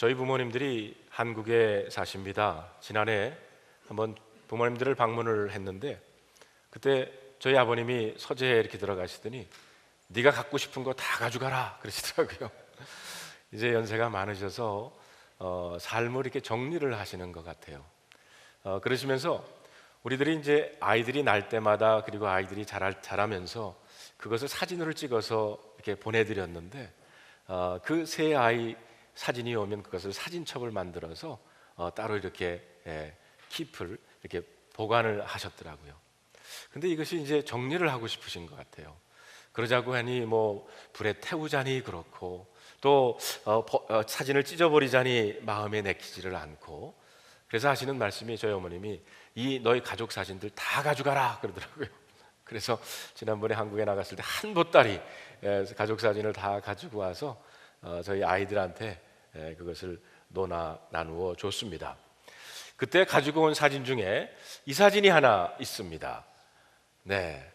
저희 부모님들이 한국에 사십니다. 지난해 한번 부모님들을 방문을 했는데 그때 저희 아버님이 서재에 이렇게 들어가시더니 네가 갖고 싶은 거 다 가져가라 그러시더라고요. 이제 연세가 많으셔서 삶을 이렇게 정리를 하시는 것 같아요. 그러시면서 우리들이 이제 아이들이 날 때마다 그리고 아이들이 자라면서 그것을 사진으로 찍어서 이렇게 보내드렸는데 그 새 아이 사진이 오면 그것을 사진첩을 만들어서 따로 이렇게 킵을 이렇게 보관을 하셨더라고요. 근데 이것이 이제 정리를 하고 싶으신 것 같아요. 그러자고 하니 뭐 불에 태우자니 그렇고 또 사진을 찢어버리자니 마음에 내키지를 않고, 그래서 하시는 말씀이 저희 어머님이 이 너희 가족 사진들 다 가져가라 그러더라고요. 그래서 지난번에 한국에 나갔을 때 한 보따리 가족 사진을 다 가지고 와서 저희 아이들한테 그것을 나누어 줬습니다. 그때 가지고 온 사진 중에 이 사진이 하나 있습니다. 네,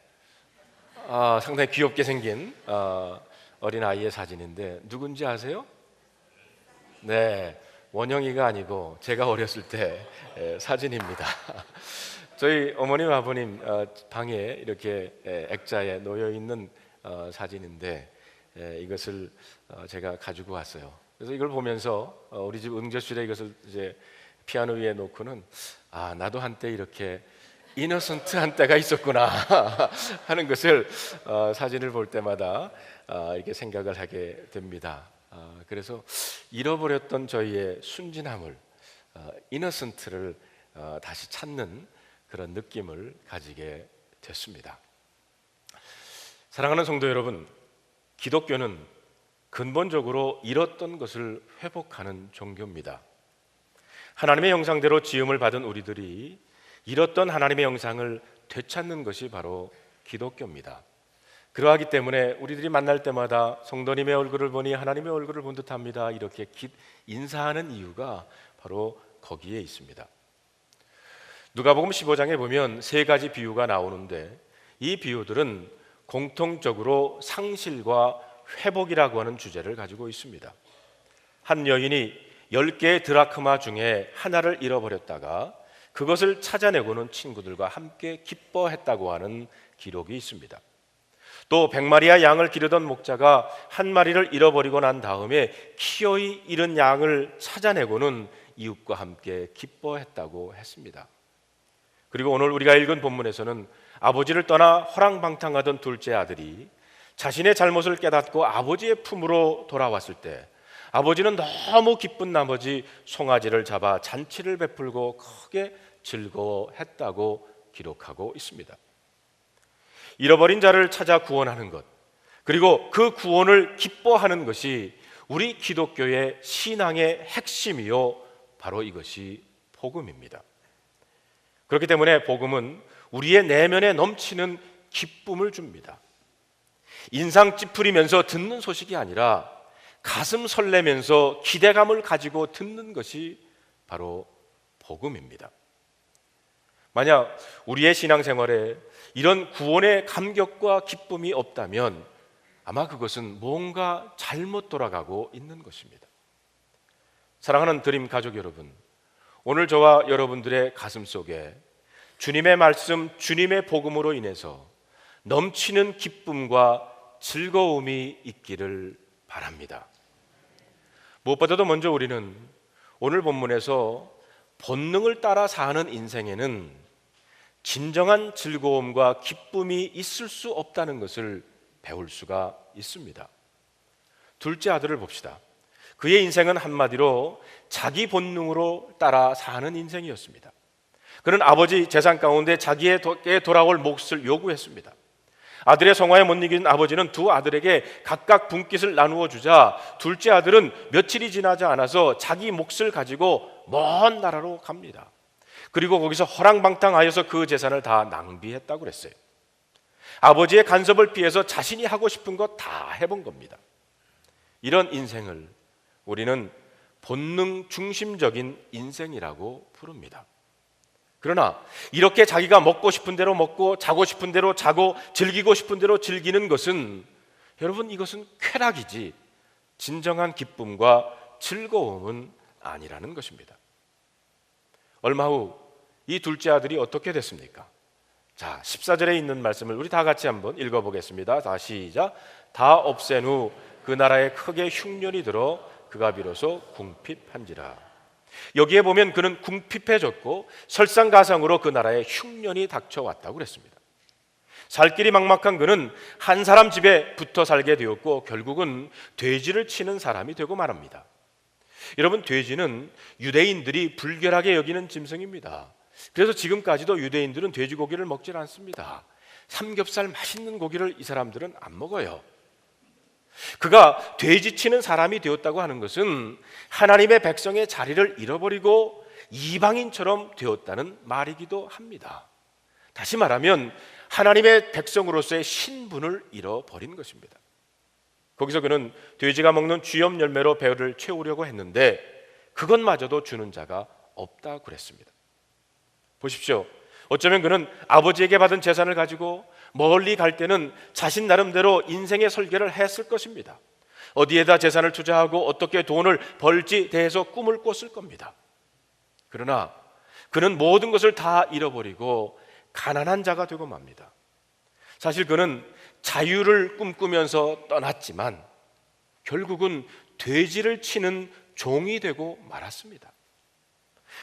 상당히 귀엽게 생긴 어린 아이의 사진인데 누군지 아세요? 네, 원영이가 아니고 제가 어렸을 때 사진입니다. 저희 어머님 아버님 방에 이렇게 액자에 놓여 있는 사진인데 이것을 제가 가지고 왔어요. 그래서 이걸 보면서 우리 집 응접실에 이것을 이제 피아노 위에 놓고는 나도 한때 이렇게 이너선트한 때가 있었구나 하는 것을 사진을 볼 때마다 이렇게 생각을 하게 됩니다. 그래서 잃어버렸던 저희의 순진함을, 이너선트를 다시 찾는 그런 느낌을 가지게 됐습니다. 사랑하는 성도 여러분, 기독교는 근본적으로 잃었던 것을 회복하는 종교입니다. 하나님의 형상대로 지음을 받은 우리들이 잃었던 하나님의 형상을 되찾는 것이 바로 기독교입니다. 그러하기 때문에 우리들이 만날 때마다 성도님의 얼굴을 보니 하나님의 얼굴을 본 듯합니다, 이렇게 인사하는 이유가 바로 거기에 있습니다. 누가복음 15장에 보면 세 가지 비유가 나오는데 이 비유들은 공통적으로 상실과 회복이라고 하는 주제를 가지고 있습니다. 한 여인이 10개의 드라크마 중에 하나를 잃어버렸다가 그것을 찾아내고는 친구들과 함께 기뻐했다고 하는 기록이 있습니다. 또 100마리의 양을 기르던 목자가 한 마리를 잃어버리고 난 다음에 기어이 잃은 양을 찾아내고는 이웃과 함께 기뻐했다고 했습니다. 그리고 오늘 우리가 읽은 본문에서는 아버지를 떠나 허랑방탕하던 둘째 아들이 자신의 잘못을 깨닫고 아버지의 품으로 돌아왔을 때 아버지는 너무 기쁜 나머지 송아지를 잡아 잔치를 베풀고 크게 즐거워했다고 기록하고 있습니다. 잃어버린 자를 찾아 구원하는 것, 그리고 그 구원을 기뻐하는 것이 우리 기독교의 신앙의 핵심이요, 바로 이것이 복음입니다. 그렇기 때문에 복음은 우리의 내면에 넘치는 기쁨을 줍니다. 인상 찌푸리면서 듣는 소식이 아니라 가슴 설레면서 기대감을 가지고 듣는 것이 바로 복음입니다. 만약 우리의 신앙생활에 이런 구원의 감격과 기쁨이 없다면 아마 그것은 뭔가 잘못 돌아가고 있는 것입니다. 사랑하는 드림 가족 여러분, 오늘 저와 여러분들의 가슴 속에 주님의 말씀, 주님의 복음으로 인해서 넘치는 기쁨과 즐거움이 있기를 바랍니다. 무엇보다도 먼저 우리는 오늘 본문에서 본능을 따라 사는 인생에는 진정한 즐거움과 기쁨이 있을 수 없다는 것을 배울 수가 있습니다. 둘째 아들을 봅시다. 그의 인생은 한마디로 자기 본능으로 따라 사는 인생이었습니다. 그는 아버지 재산 가운데 자기에게 돌아올 몫을 요구했습니다. 아들의 성화에 못 이긴 아버지는 두 아들에게 각각 분깃을 나누어 주자 둘째 아들은 며칠이 지나지 않아서 자기 몫을 가지고 먼 나라로 갑니다. 그리고 거기서 허랑방탕하여서 그 재산을 다 낭비했다고 그랬어요. 아버지의 간섭을 피해서 자신이 하고 싶은 것 다 해본 겁니다. 이런 인생을 우리는 본능 중심적인 인생이라고 부릅니다. 그러나 이렇게 자기가 먹고 싶은 대로 먹고 자고 싶은 대로 자고 즐기고 싶은 대로 즐기는 것은, 여러분, 이것은 쾌락이지 진정한 기쁨과 즐거움은 아니라는 것입니다. 얼마 후 이 둘째 아들이 어떻게 됐습니까? 자, 14절에 있는 말씀을 우리 다 같이 한번 읽어보겠습니다. 다 시작. 다 없앤 후 그 나라에 크게 흉년이 들어 그가 비로소 궁핍한지라. 여기에 보면 그는 궁핍해졌고 설상가상으로 그 나라에 흉년이 닥쳐왔다고 그랬습니다. 살 길이 막막한 그는 한 사람 집에 붙어 살게 되었고 결국은 돼지를 치는 사람이 되고 말합니다. 여러분, 돼지는 유대인들이 불결하게 여기는 짐승입니다. 그래서 지금까지도 유대인들은 돼지고기를 먹질 않습니다. 삼겹살 맛있는 고기를 이 사람들은 안 먹어요. 그가 돼지 치는 사람이 되었다고 하는 것은 하나님의 백성의 자리를 잃어버리고 이방인처럼 되었다는 말이기도 합니다. 다시 말하면 하나님의 백성으로서의 신분을 잃어버린 것입니다. 거기서 그는 돼지가 먹는 쥐염 열매로 배를 채우려고 했는데 그것마저도 주는 자가 없다고 그랬습니다. 보십시오. 어쩌면 그는 아버지에게 받은 재산을 가지고 멀리 갈 때는 자신 나름대로 인생의 설계를 했을 것입니다. 어디에다 재산을 투자하고 어떻게 돈을 벌지 대해서 꿈을 꿨을 겁니다. 그러나 그는 모든 것을 다 잃어버리고 가난한 자가 되고 맙니다. 사실 그는 자유를 꿈꾸면서 떠났지만 결국은 돼지를 치는 종이 되고 말았습니다.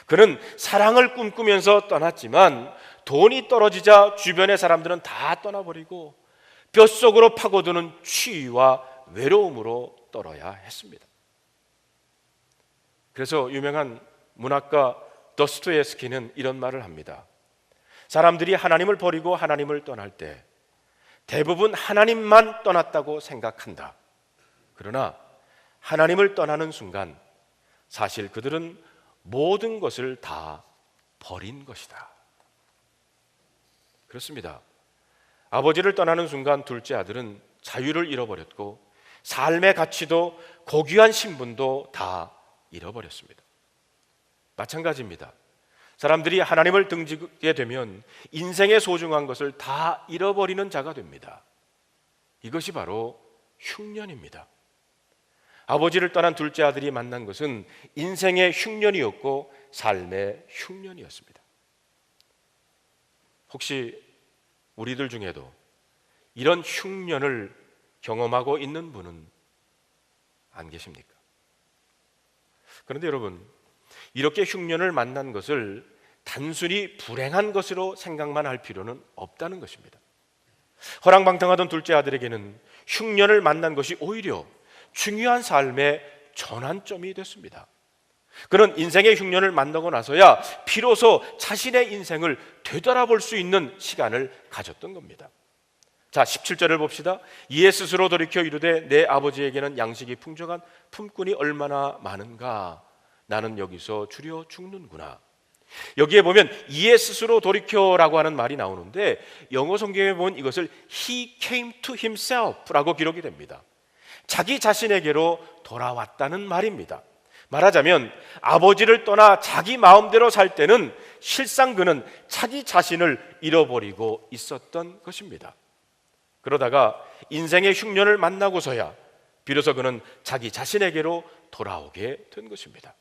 그는 사랑을 꿈꾸면서 떠났지만 돈이 떨어지자 주변의 사람들은 다 떠나버리고 뼛속으로 파고드는 추위와 외로움으로 떨어야 했습니다. 그래서 유명한 문학가 도스토옙스키는 이런 말을 합니다. 사람들이 하나님을 버리고 하나님을 떠날 때 대부분 하나님만 떠났다고 생각한다. 그러나 하나님을 떠나는 순간 사실 그들은 모든 것을 다 버린 것이다. 그렇습니다. 아버지를 떠나는 순간 둘째 아들은 자유를 잃어버렸고 삶의 가치도 고귀한 신분도 다 잃어버렸습니다. 마찬가지입니다. 사람들이 하나님을 등지게 되면 인생의 소중한 것을 다 잃어버리는 자가 됩니다. 이것이 바로 흉년입니다. 아버지를 떠난 둘째 아들이 만난 것은 인생의 흉년이었고 삶의 흉년이었습니다. 혹시 우리들 중에도 이런 흉년을 경험하고 있는 분은 안 계십니까? 그런데 여러분, 이렇게 흉년을 만난 것을 단순히 불행한 것으로 생각만 할 필요는 없다는 것입니다. 허랑방탕하던 둘째 아들에게는 흉년을 만난 것이 오히려 중요한 삶의 전환점이 됐습니다. 그는 인생의 흉년을 만나고 나서야 비로소 자신의 인생을 되돌아볼 수 있는 시간을 가졌던 겁니다. 자, 17절을 봅시다. 이에 스스로 돌이켜 이르되 내 아버지에게는 양식이 풍족한 품꾼이 얼마나 많은가. 나는 여기서 주려 죽는구나. 여기에 보면 이에 스스로 돌이켜라고 하는 말이 나오는데 영어 성경에 보면 이것을 He came to himself라고 기록이 됩니다. 자기 자신에게로 돌아왔다는 말입니다. 말하자면 아버지를 떠나 자기 마음대로 살 때는 실상 그는 자기 자신을 잃어버리고 있었던 것입니다. 그러다가 인생의 흉년을 만나고서야 비로소 그는 자기 자신에게로 돌아오게 된 것입니다.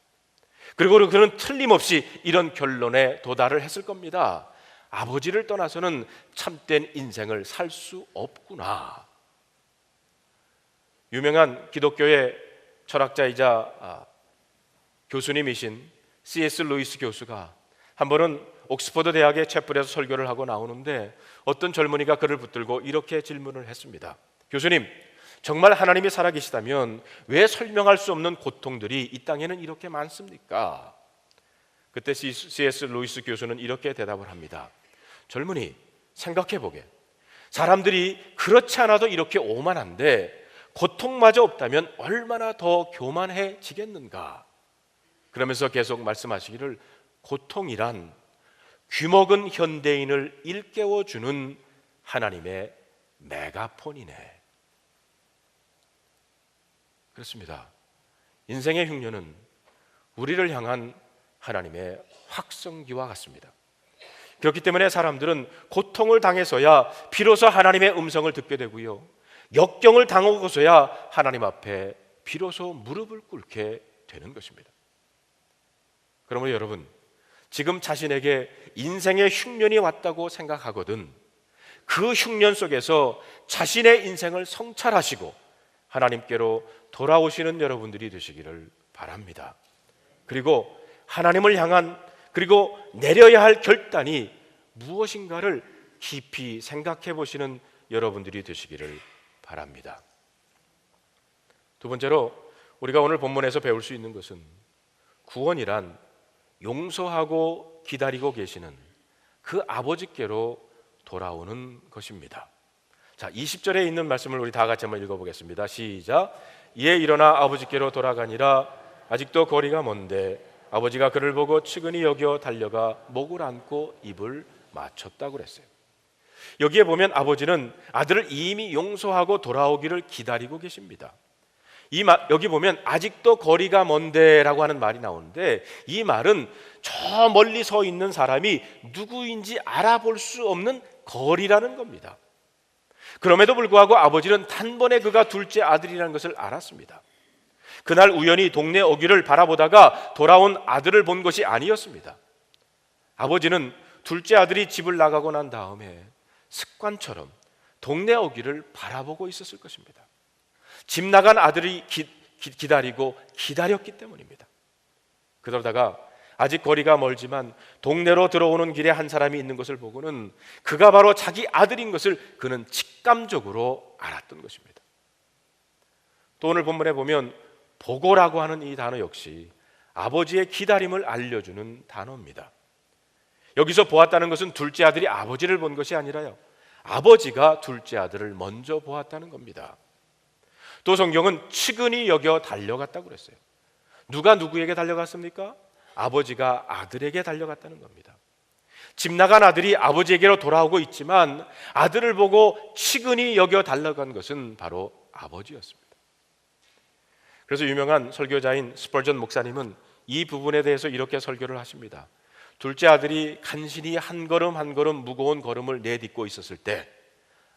그리고 그는 틀림없이 이런 결론에 도달을 했을 겁니다. 아버지를 떠나서는 참된 인생을 살 수 없구나. 유명한 기독교의 철학자이자 교수님이신 C.S. 루이스 교수가 한 번은 옥스퍼드 대학의 채플에서 설교를 하고 나오는데 어떤 젊은이가 그를 붙들고 이렇게 질문을 했습니다. 교수님, 정말 하나님이 살아계시다면 왜 설명할 수 없는 고통들이 이 땅에는 이렇게 많습니까? 그때 C.S. 루이스 교수는 이렇게 대답을 합니다. 젊은이, 생각해보게. 사람들이 그렇지 않아도 이렇게 오만한데 고통마저 없다면 얼마나 더 교만해지겠는가? 그러면서 계속 말씀하시기를 고통이란 귀먹은 현대인을 일깨워주는 하나님의 메가폰이네. 그렇습니다. 인생의 흉년은 우리를 향한 하나님의 확성기와 같습니다. 그렇기 때문에 사람들은 고통을 당해서야 비로소 하나님의 음성을 듣게 되고요, 역경을 당하고서야 하나님 앞에 비로소 무릎을 꿇게 되는 것입니다. 그러므로 여러분, 지금 자신에게 인생의 흉년이 왔다고 생각하거든 그 흉년 속에서 자신의 인생을 성찰하시고 하나님께로 돌아오시는 여러분들이 되시기를 바랍니다. 그리고 하나님을 향한, 그리고 내려야 할 결단이 무엇인가를 깊이 생각해 보시는 여러분들이 되시기를 바랍니다. 두 번째로 우리가 오늘 본문에서 배울 수 있는 것은 구원이란 용서하고 기다리고 계시는 그 아버지께로 돌아오는 것입니다. 자, 20절에 있는 말씀을 우리 다 같이 한번 읽어보겠습니다. 시작. 이에 일어나 아버지께로 돌아가니라. 아직도 거리가 먼데 아버지가 그를 보고 측은히 여겨 달려가 목을 안고 입을 맞췄다고 그랬어요. 여기에 보면 아버지는 아들을 이미 용서하고 돌아오기를 기다리고 계십니다. 여기 보면 아직도 거리가 먼데라고 하는 말이 나오는데, 이 말은 저 멀리 서 있는 사람이 누구인지 알아볼 수 없는 거리라는 겁니다. 그럼에도 불구하고 아버지는 단번에 그가 둘째 아들이라는 것을 알았습니다. 그날 우연히 동네 어귀를 바라보다가 돌아온 아들을 본 것이 아니었습니다. 아버지는 둘째 아들이 집을 나가고 난 다음에 습관처럼 동네 어귀를 바라보고 있었을 것입니다. 집 나간 아들이 기다리고 기다렸기 때문입니다. 그러다가 아직 거리가 멀지만 동네로 들어오는 길에 한 사람이 있는 것을 보고는 그가 바로 자기 아들인 것을 그는 직감적으로 알았던 것입니다. 또 오늘 본문에 보면 보고라고 하는 이 단어 역시 아버지의 기다림을 알려주는 단어입니다. 여기서 보았다는 것은 둘째 아들이 아버지를 본 것이 아니라요, 아버지가 둘째 아들을 먼저 보았다는 겁니다. 또 성경은 측은히 여겨 달려갔다고 그랬어요. 누가 누구에게 달려갔습니까? 아버지가 아들에게 달려갔다는 겁니다. 집 나간 아들이 아버지에게로 돌아오고 있지만 아들을 보고 측은히 여겨 달려간 것은 바로 아버지였습니다. 그래서 유명한 설교자인 스펄전 목사님은 이 부분에 대해서 이렇게 설교를 하십니다. 둘째 아들이 간신히 한 걸음 한 걸음 무거운 걸음을 내딛고 있었을 때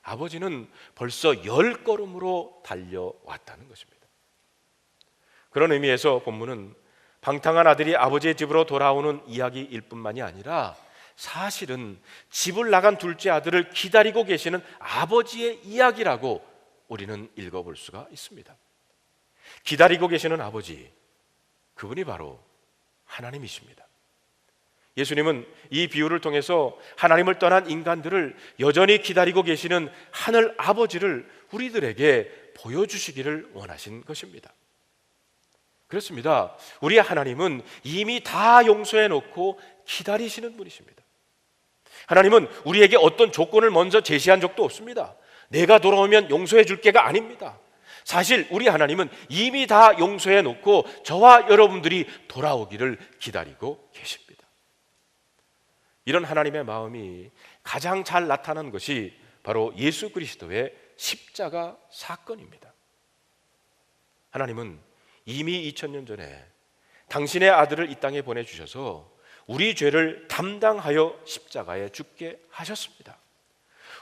아버지는 벌써 10걸음으로 달려왔다는 것입니다. 그런 의미에서 본문은 방탕한 아들이 아버지의 집으로 돌아오는 이야기일 뿐만이 아니라 사실은 집을 나간 둘째 아들을 기다리고 계시는 아버지의 이야기라고 우리는 읽어볼 수가 있습니다. 기다리고 계시는 아버지, 그분이 바로 하나님이십니다. 예수님은 이 비유를 통해서 하나님을 떠난 인간들을 여전히 기다리고 계시는 하늘 아버지를 우리들에게 보여주시기를 원하신 것입니다. 그렇습니다. 우리 하나님은 이미 다 용서해 놓고 기다리시는 분이십니다. 하나님은 우리에게 어떤 조건을 먼저 제시한 적도 없습니다. 내가 돌아오면 용서해 줄 게가 아닙니다. 사실 우리 하나님은 이미 다 용서해 놓고 저와 여러분들이 돌아오기를 기다리고 계십니다. 이런 하나님의 마음이 가장 잘 나타난 것이 바로 예수 그리스도의 십자가 사건입니다. 하나님은 이미 2000년 전에 당신의 아들을 이 땅에 보내주셔서 우리 죄를 담당하여 십자가에 죽게 하셨습니다.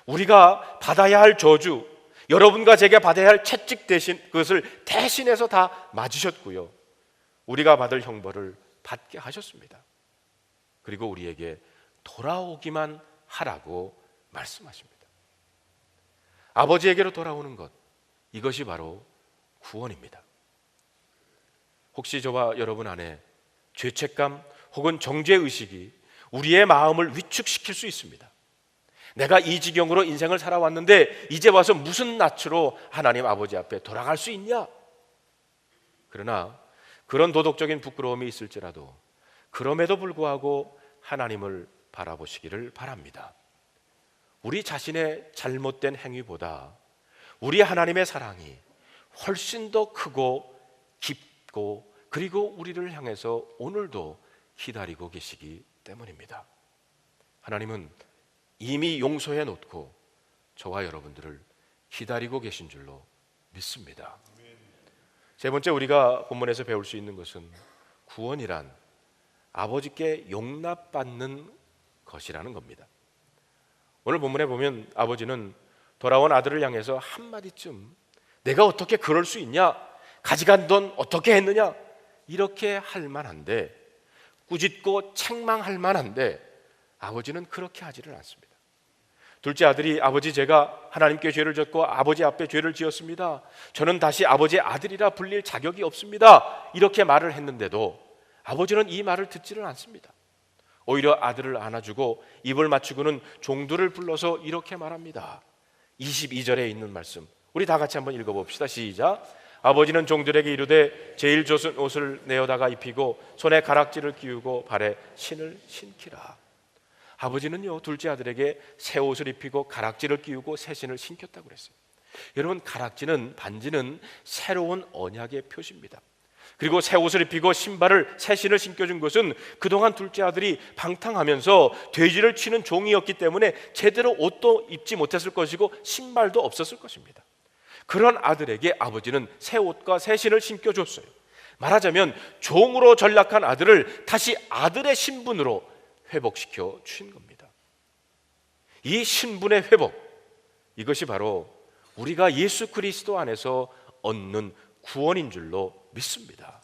우리가 받아야 할 저주, 여러분과 제가 받아야 할 채찍 대신 그것을 대신해서 다 맞으셨고요, 우리가 받을 형벌을 받게 하셨습니다. 그리고 우리에게 돌아오기만 하라고 말씀하십니다. 아버지에게로 돌아오는 것, 이것이 바로 구원입니다. 혹시 저와 여러분 안에 죄책감 혹은 정죄의식이 우리의 마음을 위축시킬 수 있습니다. 내가 이 지경으로 인생을 살아왔는데 이제 와서 무슨 낯으로 하나님 아버지 앞에 돌아갈 수 있냐? 그러나 그런 도덕적인 부끄러움이 있을지라도 그럼에도 불구하고 하나님을 바라보시기를 바랍니다. 우리 자신의 잘못된 행위보다 우리 하나님의 사랑이 훨씬 더 크고 깊고 그리고 우리를 향해서 오늘도 기다리고 계시기 때문입니다. 하나님은 이미 용서해 놓고 저와 여러분들을 기다리고 계신 줄로 믿습니다. 세 번째, 우리가 본문에서 배울 수 있는 것은 구원이란 아버지께 용납받는 것이라는 겁니다. 오늘 본문에 보면 아버지는 돌아온 아들을 향해서 한마디쯤 내가 어떻게 그럴 수 있냐? 가져간 돈 어떻게 했느냐? 이렇게 할 만한데, 꾸짖고 책망할 만한데 아버지는 그렇게 하지를 않습니다. 둘째 아들이 아버지, 제가 하나님께 죄를 졌고 아버지 앞에 죄를 지었습니다. 저는 다시 아버지의 아들이라 불릴 자격이 없습니다. 이렇게 말을 했는데도 아버지는 이 말을 듣지를 않습니다. 오히려 아들을 안아주고 입을 맞추고는 종들을 불러서 이렇게 말합니다. 22절에 있는 말씀, 우리 다 같이 한번 읽어봅시다. 시작. 아버지는 종들에게 이르되 제일 좋은 옷을 내어다가 입히고 손에 가락지를 끼우고 발에 신을 신기라. 아버지는요, 둘째 아들에게 새 옷을 입히고 가락지를 끼우고 새 신을 신겼다고 그랬어요. 여러분, 가락지는, 반지는 새로운 언약의 표시입니다. 그리고 새 옷을 입히고 신발을, 새 신을 신겨준 것은 그동안 둘째 아들이 방탕하면서 돼지를 치는 종이었기 때문에 제대로 옷도 입지 못했을 것이고 신발도 없었을 것입니다. 그런 아들에게 아버지는 새 옷과 새 신을 신겨줬어요. 말하자면 종으로 전락한 아들을 다시 아들의 신분으로 회복시켜 주신 겁니다. 이 신분의 회복, 이것이 바로 우리가 예수 그리스도 안에서 얻는 구원인 줄로 믿습니다.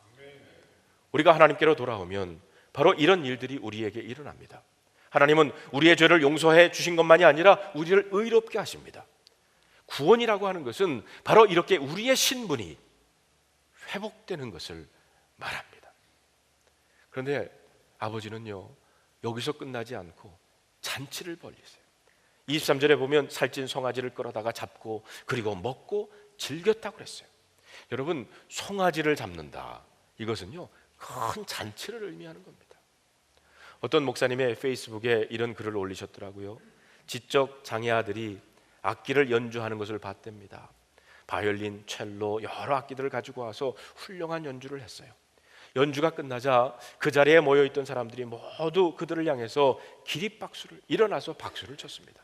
우리가 하나님께로 돌아오면 바로 이런 일들이 우리에게 일어납니다. 하나님은 우리의 죄를 용서해 주신 것만이 아니라 우리를 의롭게 하십니다. 구원이라고 하는 것은 바로 이렇게 우리의 신분이 회복되는 것을 말합니다. 그런데 아버지는요, 여기서 끝나지 않고 잔치를 벌이세요. 23절에 보면 살찐 송아지를 끌어다가 잡고 그리고 먹고 즐겼다고 그랬어요. 여러분, 송아지를 잡는다, 이것은요 큰 잔치를 의미하는 겁니다. 어떤 목사님의 페이스북에 이런 글을 올리셨더라고요. 지적 장애 아들이 악기를 연주하는 것을 봤답니다. 바이올린, 첼로 여러 악기들을 가지고 와서 훌륭한 연주를 했어요. 연주가 끝나자 그 자리에 모여있던 사람들이 모두 그들을 향해서 기립박수를, 일어나서 박수를 쳤습니다.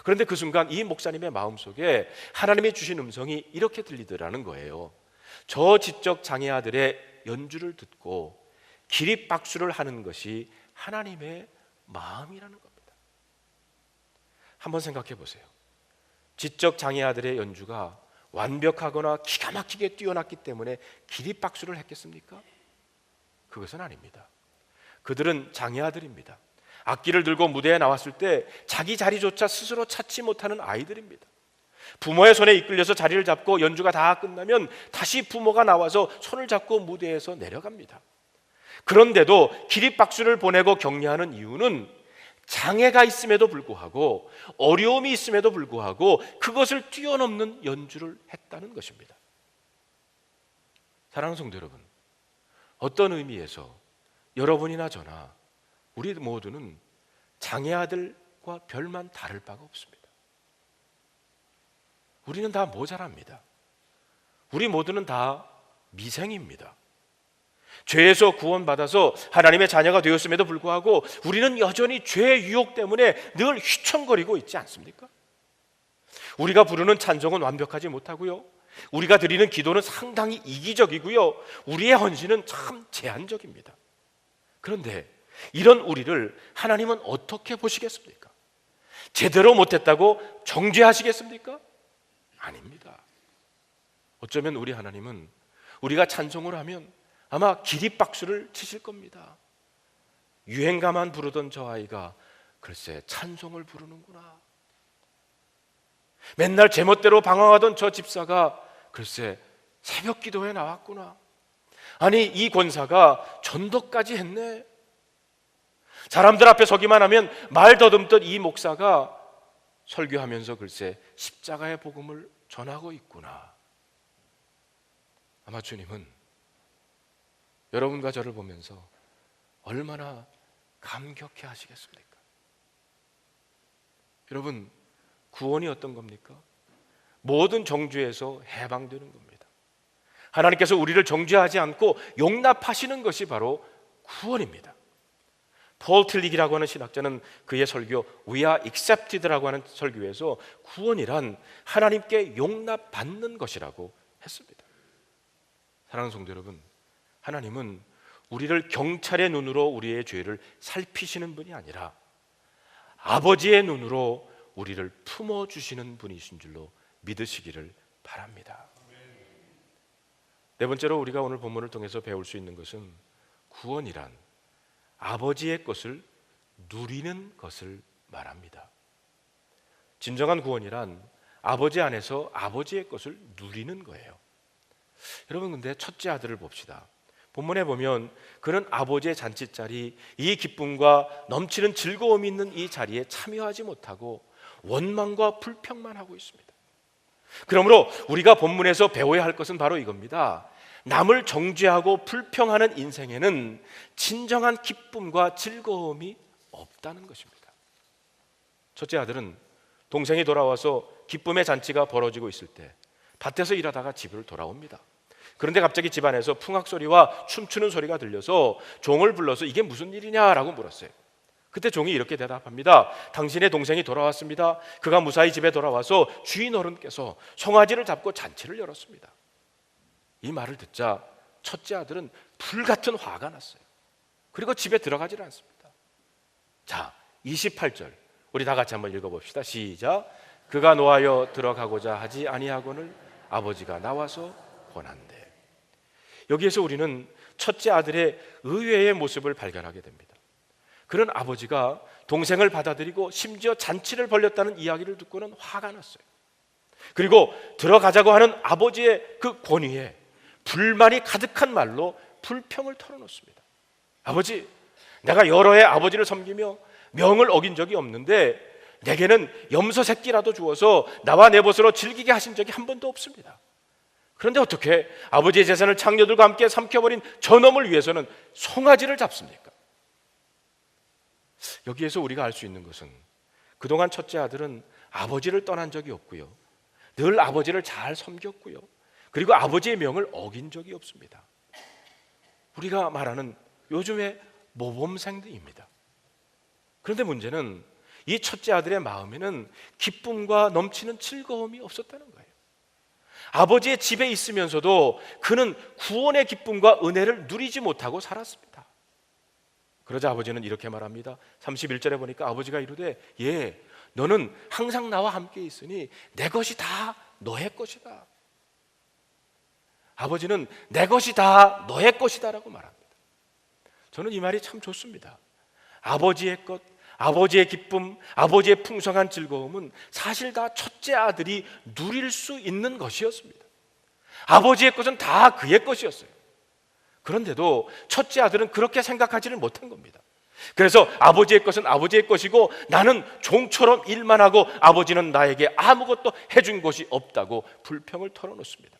그런데 그 순간 이 목사님의 마음속에 하나님이 주신 음성이 이렇게 들리더라는 거예요. 저 지적 장애 아들의 연주를 듣고 기립박수를 하는 것이 하나님의 마음이라는 겁니다. 한번 생각해 보세요. 지적 장애 아들의 연주가 완벽하거나 기가 막히게 뛰어났기 때문에 기립박수를 했겠습니까? 그것은 아닙니다. 그들은 장애 아들입니다. 악기를 들고 무대에 나왔을 때 자기 자리조차 스스로 찾지 못하는 아이들입니다. 부모의 손에 이끌려서 자리를 잡고 연주가 다 끝나면 다시 부모가 나와서 손을 잡고 무대에서 내려갑니다. 그런데도 기립박수를 보내고 격려하는 이유는 장애가 있음에도 불구하고, 어려움이 있음에도 불구하고 그것을 뛰어넘는 연주를 했다는 것입니다. 사랑하는 성도 여러분, 어떤 의미에서 여러분이나 저나 우리 모두는 장애 아들과 별만 다를 바가 없습니다. 우리는 다 모자랍니다. 우리 모두는 다 미생입니다. 죄에서 구원받아서 하나님의 자녀가 되었음에도 불구하고 우리는 여전히 죄의 유혹 때문에 늘 휘청거리고 있지 않습니까? 우리가 부르는 찬송은 완벽하지 못하고요, 우리가 드리는 기도는 상당히 이기적이고요, 우리의 헌신은 참 제한적입니다. 그런데 이런 우리를 하나님은 어떻게 보시겠습니까? 제대로 못했다고 정죄하시겠습니까? 아닙니다. 어쩌면 우리 하나님은 우리가 찬송을 하면 아마 기립박수를 치실 겁니다. 유행가만 부르던 저 아이가 글쎄 찬송을 부르는구나. 맨날 제멋대로 방황하던 저 집사가 글쎄 새벽 기도에 나왔구나. 아니, 이 권사가 전도까지 했네. 사람들 앞에 서기만 하면 말 더듬던 이 목사가 설교하면서 글쎄 십자가의 복음을 전하고 있구나. 아마 주님은 여러분과 저를 보면서 얼마나 감격해 하시겠습니까? 여러분, 구원이 어떤 겁니까? 모든 정죄에서 해방되는 겁니다. 하나님께서 우리를 정죄하지 않고 용납하시는 것이 바로 구원입니다. 폴 틸릭이라고 하는 신학자는 그의 설교 We are accepted라고 하는 설교에서 구원이란 하나님께 용납받는 것이라고 했습니다. 사랑하는 성도 여러분, 하나님은 우리를 경찰의 눈으로 우리의 죄를 살피시는 분이 아니라 아버지의 눈으로 우리를 품어주시는 분이신 줄로 믿으시기를 바랍니다. 네 번째로 우리가 오늘 본문을 통해서 배울 수 있는 것은 구원이란 아버지의 것을 누리는 것을 말합니다. 진정한 구원이란 아버지 안에서 아버지의 것을 누리는 거예요. 여러분, 근데 첫째 아들을 봅시다. 본문에 보면 그는 아버지의 잔치자리, 이 기쁨과 넘치는 즐거움이 있는 이 자리에 참여하지 못하고 원망과 불평만 하고 있습니다. 그러므로 우리가 본문에서 배워야 할 것은 바로 이겁니다. 남을 정죄하고 불평하는 인생에는 진정한 기쁨과 즐거움이 없다는 것입니다. 첫째 아들은 동생이 돌아와서 기쁨의 잔치가 벌어지고 있을 때 밭에서 일하다가 집으로 돌아옵니다. 그런데 갑자기 집안에서 풍악 소리와 춤추는 소리가 들려서 종을 불러서 이게 무슨 일이냐라고 물었어요. 그때 종이 이렇게 대답합니다. 당신의 동생이 돌아왔습니다. 그가 무사히 집에 돌아와서 주인 어른께서 송아지를 잡고 잔치를 열었습니다. 이 말을 듣자 첫째 아들은 불같은 화가 났어요. 그리고 집에 들어가질 않습니다. 자, 28절 우리 다 같이 한번 읽어봅시다. 시작. 그가 노하여 들어가고자 하지 아니하거늘 아버지가 나와서 권한대. 여기에서 우리는 첫째 아들의 의외의 모습을 발견하게 됩니다. 그런 아버지가 동생을 받아들이고 심지어 잔치를 벌였다는 이야기를 듣고는 화가 났어요. 그리고 들어가자고 하는 아버지의 그 권위에 불만이 가득한 말로 불평을 털어놓습니다. 아버지, 내가 여러 해 아버지를 섬기며 명을 어긴 적이 없는데 내게는 염소 새끼라도 주어서 나와 내 벗으로 즐기게 하신 적이 한 번도 없습니다. 그런데 어떻게 아버지의 재산을 장녀들과 함께 삼켜버린 저놈을 위해서는 송아지를 잡습니까? 여기에서 우리가 알 수 있는 것은 그동안 첫째 아들은 아버지를 떠난 적이 없고요, 늘 아버지를 잘 섬겼고요, 그리고 아버지의 명을 어긴 적이 없습니다. 우리가 말하는 요즘의 모범생들입니다. 그런데 문제는 이 첫째 아들의 마음에는 기쁨과 넘치는 즐거움이 없었다는 거예요. 아버지의 집에 있으면서도 그는 구원의 기쁨과 은혜를 누리지 못하고 살았습니다. 그러자 아버지는 이렇게 말합니다. 31절에 보니까 아버지가 이르되 예, 너는 항상 나와 함께 있으니 내 것이 다 너의 것이다. 아버지는 내 것이 다 너의 것이다 라고 말합니다. 저는 이 말이 참 좋습니다. 아버지의 것, 아버지의 기쁨, 아버지의 풍성한 즐거움은 사실 다 첫째 아들이 누릴 수 있는 것이었습니다. 아버지의 것은 다 그의 것이었어요. 그런데도 첫째 아들은 그렇게 생각하지를 못한 겁니다. 그래서 아버지의 것은 아버지의 것이고 나는 종처럼 일만 하고 아버지는 나에게 아무것도 해준 것이 없다고 불평을 털어놓습니다.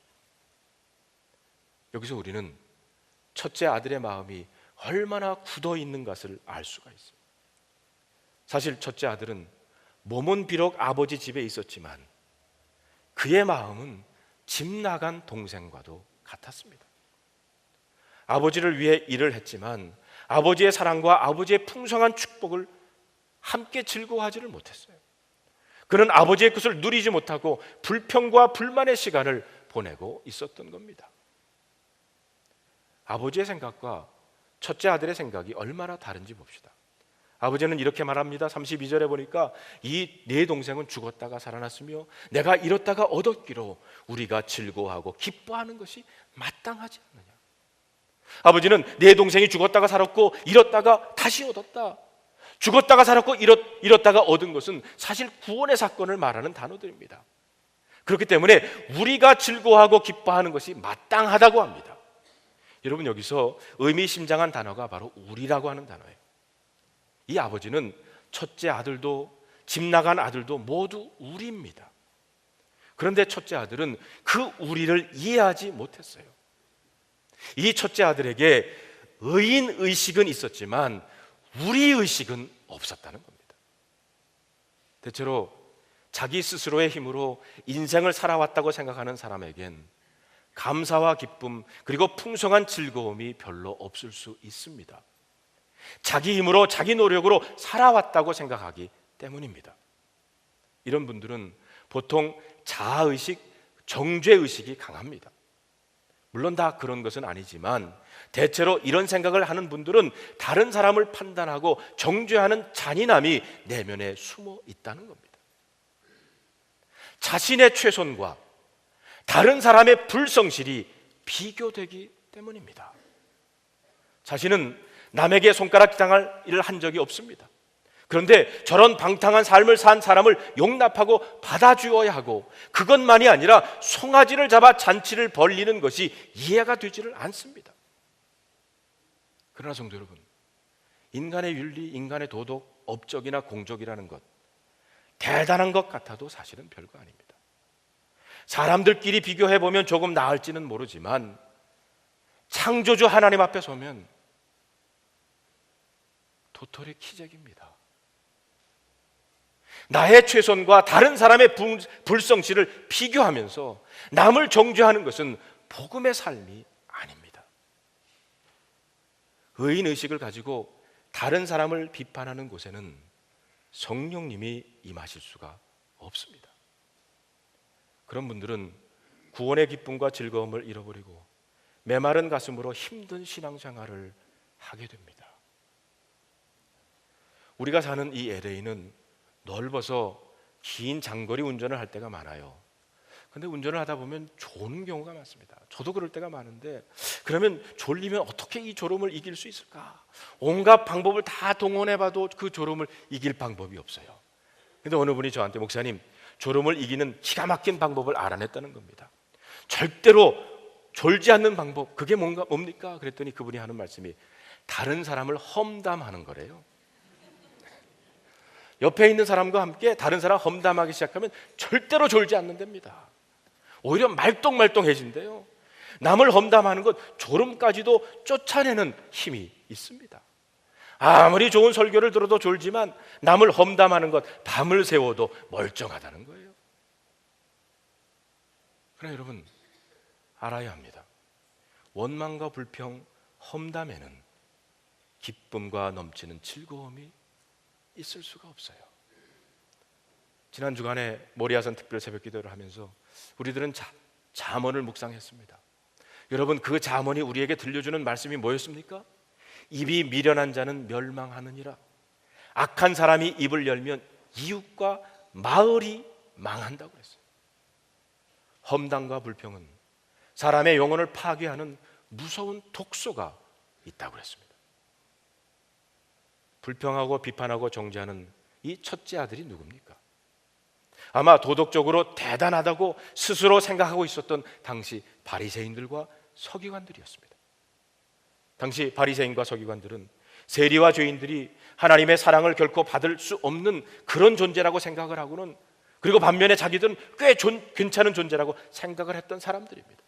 여기서 우리는 첫째 아들의 마음이 얼마나 굳어 있는 것을 알 수가 있습니다. 사실 첫째 아들은 몸은 비록 아버지 집에 있었지만 그의 마음은 집 나간 동생과도 같았습니다. 아버지를 위해 일을 했지만 아버지의 사랑과 아버지의 풍성한 축복을 함께 즐거워하지를 못했어요. 그는 아버지의 것을 누리지 못하고 불평과 불만의 시간을 보내고 있었던 겁니다. 아버지의 생각과 첫째 아들의 생각이 얼마나 다른지 봅시다. 아버지는 이렇게 말합니다. 32절에 보니까 이 네 동생은 죽었다가 살아났으며 내가 잃었다가 얻었기로 우리가 즐거워하고 기뻐하는 것이 마땅하지 않느냐. 아버지는 네 동생이 죽었다가 살았고 잃었다가 다시 얻었다. 죽었다가 살았고 잃었다가 얻은 것은 사실 구원의 사건을 말하는 단어들입니다. 그렇기 때문에 우리가 즐거워하고 기뻐하는 것이 마땅하다고 합니다. 여러분, 여기서 의미심장한 단어가 바로 우리라고 하는 단어예요. 이 아버지는 첫째 아들도 집 나간 아들도 모두 우리입니다. 그런데 첫째 아들은 그 우리를 이해하지 못했어요. 이 첫째 아들에게 의인 의식은 있었지만 우리 의식은 없었다는 겁니다. 대체로 자기 스스로의 힘으로 인생을 살아왔다고 생각하는 사람에겐 감사와 기쁨 그리고 풍성한 즐거움이 별로 없을 수 있습니다. 자기 힘으로 자기 노력으로 살아왔다고 생각하기 때문입니다. 이런 분들은 보통 자아의식, 정죄의식이 강합니다. 물론 다 그런 것은 아니지만 대체로 이런 생각을 하는 분들은 다른 사람을 판단하고 정죄하는 잔인함이 내면에 숨어 있다는 겁니다. 자신의 최선과 다른 사람의 불성실이 비교되기 때문입니다. 자신은 남에게 손가락 당할 일을 한 적이 없습니다. 그런데 저런 방탕한 삶을 산 사람을 용납하고 받아주어야 하고, 그것만이 아니라 송아지를 잡아 잔치를 벌리는 것이 이해가 되지를 않습니다. 그러나 성도 여러분, 인간의 윤리, 인간의 도덕, 업적이나 공적이라는 것, 대단한 것 같아도 사실은 별거 아닙니다. 사람들끼리 비교해보면 조금 나을지는 모르지만 창조주 하나님 앞에 서면 도토리 키재기입니다. 나의 최선과 다른 사람의 불성실을 비교하면서 남을 정죄하는 것은 복음의 삶이 아닙니다. 의인의식을 가지고 다른 사람을 비판하는 곳에는 성령님이 임하실 수가 없습니다. 그런 분들은 구원의 기쁨과 즐거움을 잃어버리고 메마른 가슴으로 힘든 신앙생활을 하게 됩니다. 우리가 사는 이 LA는 넓어서 긴 장거리 운전을 할 때가 많아요. 근데 운전을 하다 보면 조는 경우가 많습니다. 저도 그럴 때가 많은데, 그러면 졸리면 어떻게 이 졸음을 이길 수 있을까? 온갖 방법을 다 동원해봐도 그 졸음을 이길 방법이 없어요. 근데 어느 분이 저한테, 목사님, 졸음을 이기는 기가 막힌 방법을 알아냈다는 겁니다. 절대로 졸지 않는 방법, 그게 뭡니까? 그랬더니 그분이 하는 말씀이 다른 사람을 험담하는 거래요. 옆에 있는 사람과 함께 다른 사람 험담하기 시작하면 절대로 졸지 않는답니다. 오히려 말똥말똥해진대요. 남을 험담하는 것, 졸음까지도 쫓아내는 힘이 있습니다. 아무리 좋은 설교를 들어도 졸지만 남을 험담하는 것, 밤을 새워도 멀쩡하다는 거예요. 그러나 여러분, 알아야 합니다. 원망과 불평, 험담에는 기쁨과 넘치는 즐거움이 있을 수가 없어요. 지난 주간에 모리아산 특별 새벽 기도를 하면서 우리들은 잠언을 묵상했습니다. 여러분, 그 잠언이 우리에게 들려주는 말씀이 뭐였습니까? 입이 미련한 자는 멸망하느니라. 악한 사람이 입을 열면 이웃과 마을이 망한다고 했어요. 험담과 불평은 사람의 영혼을 파괴하는 무서운 독소가 있다고 했습니다. 불평하고 비판하고 정죄하는 이 첫째 아들이 누굽니까? 아마 도덕적으로 대단하다고 스스로 생각하고 있었던 당시 바리새인들과 서기관들이었습니다. 당시 바리새인과 서기관들은 세리와 죄인들이 하나님의 사랑을 결코 받을 수 없는 그런 존재라고 생각을 하고는, 그리고 반면에 자기들은 꽤 괜찮은 존재라고 생각을 했던 사람들입니다.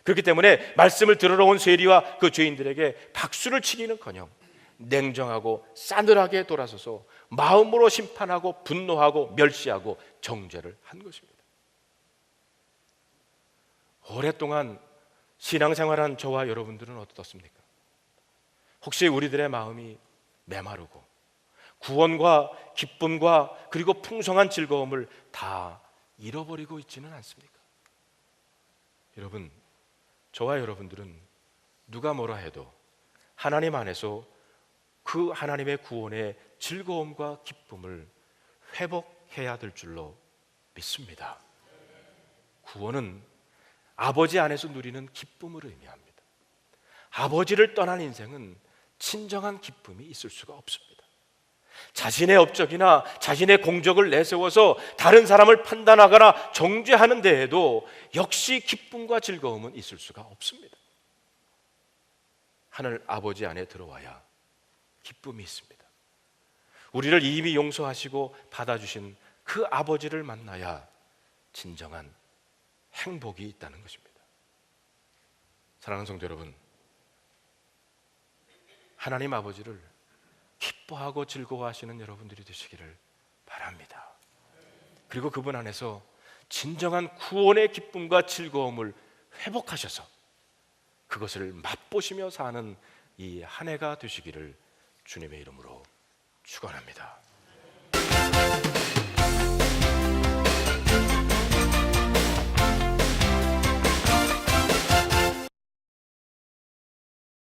그렇기 때문에 말씀을 들으러 온 세리와 그 죄인들에게 박수를 치기는커녕 냉정하고 싸늘하게 돌아서서 마음으로 심판하고 분노하고 멸시하고 정죄를 한 것입니다. 오랫동안 신앙생활한 저와 여러분들은 어떻습니까? 혹시 우리들의 마음이 메마르고 구원과 기쁨과 그리고 풍성한 즐거움을 다 잃어버리고 있지는 않습니까? 여러분, 저와 여러분들은 누가 뭐라 해도 하나님 안에서 그 하나님의 구원의 즐거움과 기쁨을 회복해야 될 줄로 믿습니다. 구원은 아버지 안에서 누리는 기쁨을 의미합니다. 아버지를 떠난 인생은 진정한 기쁨이 있을 수가 없습니다. 자신의 업적이나 자신의 공적을 내세워서 다른 사람을 판단하거나 정죄하는 데에도 역시 기쁨과 즐거움은 있을 수가 없습니다. 하늘 아버지 안에 들어와야 기쁨이 있습니다. 우리를 이미 용서하시고 받아주신 그 아버지를 만나야 진정한 행복이 있다는 것입니다. 사랑하는 성도 여러분, 하나님 아버지를 기뻐하고 즐거워하시는 여러분들이 되시기를 바랍니다. 그리고 그분 안에서 진정한 구원의 기쁨과 즐거움을 회복하셔서 그것을 맛보시며 사는 이 한 해가 되시기를 주님의 이름으로 축원합니다.